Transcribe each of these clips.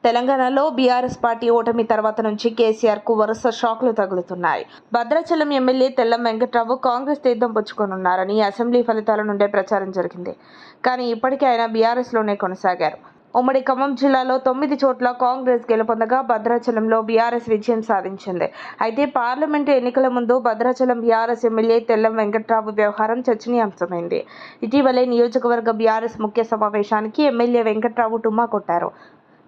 తెలంగాణలో BRS party ఓటమి తర్వాత నుంచి కేసీఆర్కు వరుస షాక్లు తగులుతున్నాయి. భద్రాచలం ఎమ్మెల్యే తెల్లం వెంకట్రావు కాంగ్రెస్ తీర్థం పుచ్చుకోనున్నారని అసెంబ్లీ ఫలితాల నుండే ప్రచారం జరిగింది. కానీ ఇప్పటికీ ఆయన బీఆర్ఎస్లోనే కొనసాగారు. ఉమ్మడి ఖమ్మం జిల్లాలో 9 చోట్ల కాంగ్రెస్ గెలుపొందగా భద్రాచలంలో బీఆర్ఎస్ విజయం సాధించింది. అయితే పార్లమెంటు ఎన్నికల ముందు భద్రాచలం బీఆర్ఎస్ ఎమ్మెల్యే తెల్లం వెంకట్రావు వ్యవహారం చర్చనీయాంశమైంది. ఇటీవలే నియోజకవర్గ బీఆర్ఎస్ ముఖ్య సమావేశానికి ఎమ్మెల్యే వెంకట్రావు టుమ్మా కొట్టారు.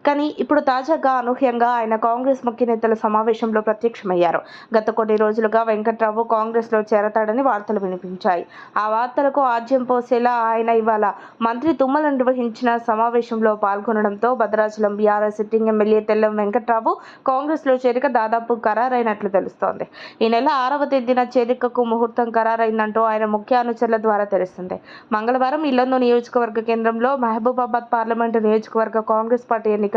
కానీ ఇప్పుడు తాజాగా అనూహ్యంగా ఆయన కాంగ్రెస్ ముఖ్య నేతల సమావేశంలో ప్రత్యక్షమయ్యారు. గత కొన్ని రోజులుగా వెంకట్రావు కాంగ్రెస్లో చేరతాడని వార్తలు వినిపించాయి. ఆ వార్తలకు ఆజ్యం పోసేలా ఆయన ఇవాళ మంత్రి తుమ్మల నిర్వహించిన సమావేశంలో పాల్గొనడంతో Bhadrachalam BRS sitting MLA Tellam Venkatrao కాంగ్రెస్లో చేరిక దాదాపు ఖరారైనట్లు తెలుస్తోంది. ఈ నెల 6వ తేదీన చేరికకు ముహూర్తం ఖరారైందంటూ ఆయన ముఖ్య అనుచరుల ద్వారా తెలుస్తుంది. మంగళవారం ఇల్లందు నియోజకవర్గ కేంద్రంలో మహబూబాబాద్ పార్లమెంటు నియోజకవర్గ కాంగ్రెస్ పార్టీ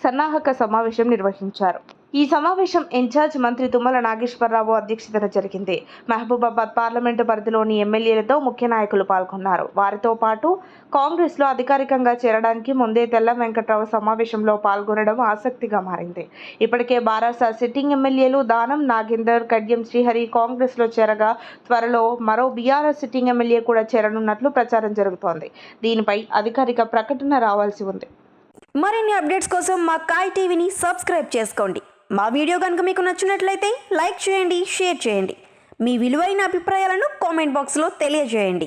సన్నాహక సమావేశం నిర్వహించారు. ఈ సమావేశం ఇన్ఛార్జ్ మంత్రి తుమ్మల నాగేశ్వరరావు అధ్యక్షతన జరిగింది. మహబూబాబాద్ పార్లమెంటు పరిధిలోని ఎమ్మెల్యేలతో ముఖ్య నాయకులు పాల్గొన్నారు. వారితో పాటు కాంగ్రెస్లో అధికారికంగా చేరడానికి ముందే తెల్లం వెంకట్రావు సమావేశంలో పాల్గొనడం ఆసక్తిగా మారింది. ఇప్పటికే బారాస సిట్టింగ్ ఎమ్మెల్యేలు దానం నాగేందర్, కడ్యం శ్రీహరి కాంగ్రెస్లో చేరగా త్వరలో మరో బీఆర్ఎస్ సిట్టింగ్ ఎమ్మెల్యే కూడా చేరనున్నట్లు ప్రచారం జరుగుతోంది. దీనిపై అధికారిక ప్రకటన రావాల్సి ఉంది. మరిన్ని అప్డేట్స్ కోసం మా కాయ్ టీవీని సబ్స్క్రైబ్ చేసుకోండి. మా వీడియో కనుక మీకు నచ్చినట్లయితే లైక్ చేయండి, షేర్ చేయండి. మీ విలువైన అభిప్రాయాలను కామెంట్ బాక్స్లో తెలియజేయండి.